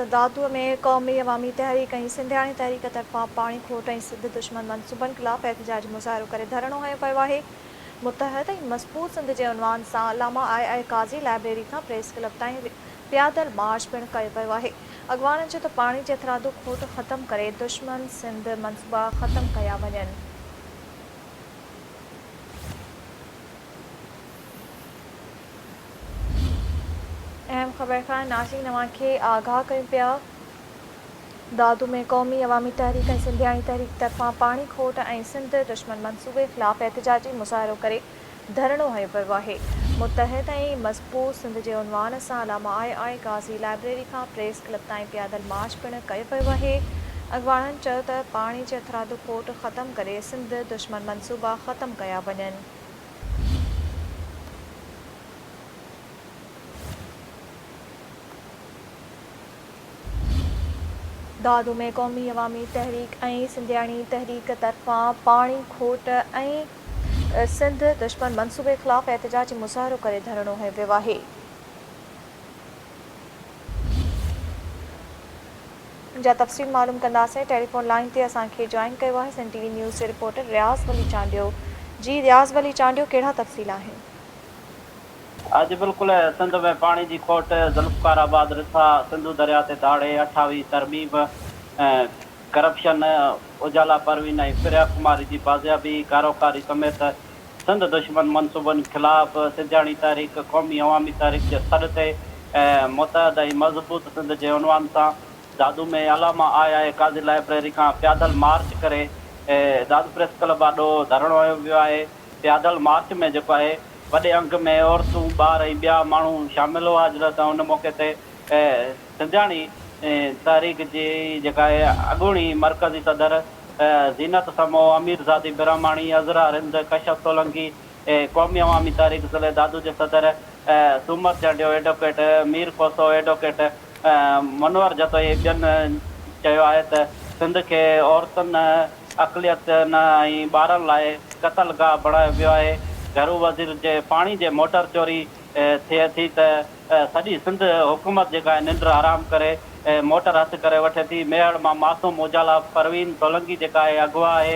दादू में क़ौमी अवामी तहरीक ऐं सिंधियाणी तहरीक तरफ़ां पाणी खोट ऐं सिंध दुश्मन मनसूबनि ख़िलाफ़ एहतिजाजी मुज़ाहिरो करे धरणो हयो पियो आहे। मुतहद ऐं मज़बूत सिंध जे उनवान सां अलामा आई काज़ी लाइब्रेरी खां प्रेस क्लब ताईं पियादल मार्च पिणु कयो पियो आहे। अॻवाननि चयो त पाणी जे एतिरादु खोट ख़तमु करे दुश्मन सिंध मनसूबा ख़तमु कया वञनि। अहम ख़बर खां नाज़रीन तव्हांखे आगाह कयूं पिया। दादू में क़ौमी अवामी तहरीक ऐं सिंधियाणी तहरीक तरफ़ां पाणी खोट ऐं सिंध दुश्मन मनसूबे ख़िलाफ़ एहतिजाजी मुज़ाहिरो करे धरणो हयो पियो आहे। मुतहद ऐं मज़बूत सिंध जे उनवान सां अलामा आई काज़ी लाइब्रेरी खां प्रेस क्लब ताईं पियादल मार्च पिणु कयो पियो आहे। अॻवाननि चयो त पाणी जे एतिरादु खोट ख़तमु करे सिंध दुश्मन मनसूबा ख़तमु कया वञनि। दादू में क़ौमी अवामी तहरीक ऐं सिंधियाणी तहरीक तरफ़ां पाणी खोट ऐं सिंध दुश्मन मनसूबे ख़िलाफ़ एहतिजाजी मुज़ाहिरो करे धरणो हयो वियो आहे। जा तफ़सील मालूम कंदासीं। टेलीफोन लाइन ते असांखे जॉइन कयो आहे सन टीवी न्यूज़ जे रिपोर्टर रियाज़ वली चांडियो। जी रियाज़ वली चांडियो, कहिड़ा तफ़सील आहिनि? अॼु बिल्कुलु सिंध में पाणी जी खोट, ज़ुल्फ़कार आबाद रिथा, सिंधु दरिया ते दाड़े, 28 तरमीम, करप्शन, उजाला परवीन ऐं प्रिया कुमारी जी बाज़ियाबी, कारोकारी समेत सिंध दुश्मन मनसूबनि ख़िलाफ़ सिंधियाणी तहरीक क़ौमी अवामी तहरीक जे सॾ ते मुतहद ऐं मज़बूत सिंध जे उनवान सां दादू में अलामा आई काज़ी लाइब्रेरी खां पियादल मार्च करे दादू प्रेस क्लब आॾो धरणो हयो वियो आहे। पियादल मार्च में जेको आहे वॾे अंग में औरतूं, ॿार ऐं ॿिया माण्हू शामिल हुआ। जॾहिं त उन मौक़े ते सिंधियाणी तहरीक जी जेका आहे अॻूणी मरकज़ी सदर ज़ीनत समो, अमीरज़ादी बिरामाणी, अज़रा रिंद, कशफ सोलंकी, क़ौमी अवामी तहरीक ज़िले दादू जे सदर सूमत चांडियो एडवोकेट, मीर कोसो एडवोकेट, मनोहर जतोई ॿियनि चयो आहे त सिंध खे औरतुनि, अक़लियतुनि ऐं ॿारनि लाइ क़तल गाह बणायो वियो आहे। घरू वज़ीर जे पाणी जे मोटर चोरी थिए थी त सॼी सिंध हुकूमत जेका आहे निंड हराम करे मोटर हथु करे वठे थी। मेहड़ मां मासूम उजाला परवीन सोलंकी जेका आहे अॻुवा आहे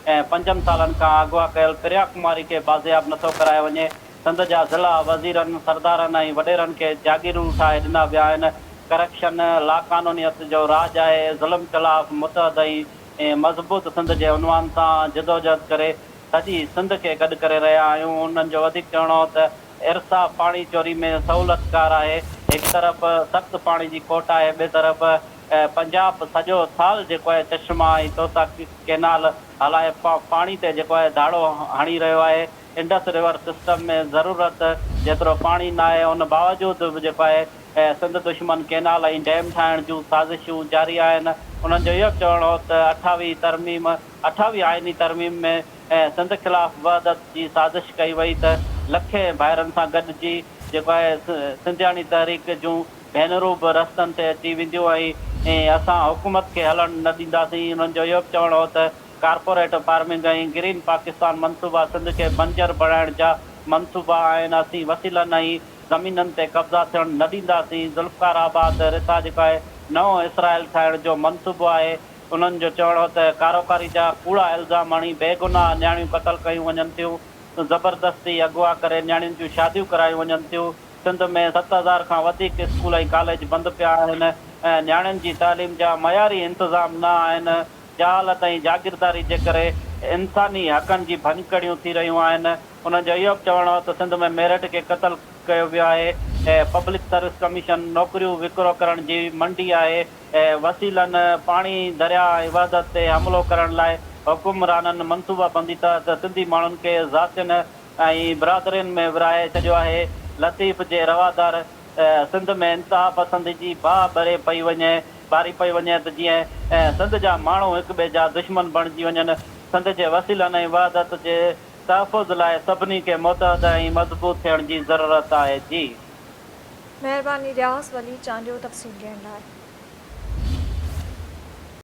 ऐं 5 सालनि खां अॻुवा कयल प्रिया कुमारी खे बाज़ियाब नथो करायो वञे। सिंध जा ज़िला वज़ीरनि, सरदारनि ऐं वॾेरनि खे जागीरूं ठाहे ॾिना विया आहिनि। करप्शन, लाक़ानूनियत जो राज आहे। ज़ुल्म ख़िलाफ़ मुतहद ऐं मज़बूत सिंध जे उनवान सां जदोजहद करे सॼी सिंध खे गॾु करे रहिया आहियूं। उन्हनि जो वधीक चवणो हो त इरसा पाणी चोरी में सहूलियतकार आहे। हिकु तरफ़ सख़्तु पाणी जी खोट आहे, ॿिए तरफ़ पंजाब सॼो साल जेको आहे चश्मा ऐं तोसा केनाल हलाए पाणी ते जेको आहे दाड़ो हणी रहियो आहे। इंडस रिवर सिस्टम में ज़रूरत जेतिरो पाणी न आहे, उन बावजूदि बि जेको आहे सिंध दुश्मन केनाल ऐं डैम ठाहिण जूं साज़िशूं जारी आहिनि। उन्हनि जो इहो चवणो हो त 28 आइनी तरमीम में सिंध ख़िलाफ़ वहदत जी साज़िश कई वई त लखे भाइरनि सां गॾिजी जेको आहे सिंधियाणी तहरीक जूं भेनरूं बि रस्तनि ते अची वेंदियूं ऐं असां हुकूमत खे हलणु न ॾींदासीं। उन्हनि जो इहो बि चवणो हो त कारपोरेट फार्मिंग ऐं ग्रीन पाकिस्तान मनसूबा सिंध खे बंजर बणाइण जा मनसूबा आहिनि। असीं वसीलनि ऐं ज़मीननि ते कब्ज़ा थियणु न ॾींदासीं। ज़ुल्फ़कार आबाद रिथा जेका आहे नओं इसराइल ठाहिण जो मनसूबो आहे। उन्हनि जो चवणो त कारोकारी जा कूड़ा इल्ज़ाम हणी बेगुनाह नियाणियूं क़तल कयूं वञनि थियूं, ज़बरदस्ती अगवा करे नियाणियुनि जूं शादियूं करायूं वञनि थियूं। सिंध में 7000 खां वधीक स्कूल ऐं कॉलेज बंदि पिया आहिनि। नियाणियुनि जी तालीम जा मयारी इंतिज़ाम न आहिनि। जहालत ऐं जागीरदारी जे करे इंसानी हक़नि जी भञकड़ियूं थी रहियूं आहिनि। उन्हनि जो इहो बि चवणो हो त सिंध में मेरिट खे क़तल कयो वियो आहे। पब्लिक सर्विस कमीशन नौकरियूं विकिरो करण जी मंडी आहे। वसीलनि पाणी दरिया ऐं वहदत ते हमिलो करण लाइ हुकुमराननि मनसूबाबंदी तहत सिंधी माण्हुनि खे ज़ातियुनि ऐं बिरादरियुनि में विराए छॾियो आहे। लतीफ़ जे रवादार सिंध में इंतिहा पसंदी जी बाहि बारी पई वञे त जीअं सिंध जा माण्हू हिक ॿिए जा दुश्मन बणिजी वञनि। सिंध जे वसीलनि ऐं वहदत जे तहफ़ुज़ लाइ सभिनी खे मुतहद ऐं मज़बूत थियण जी ज़रूरत आहे। जी महिरबानी रियाज़ वली चांडियो तफ़सील ॾियण लाइ।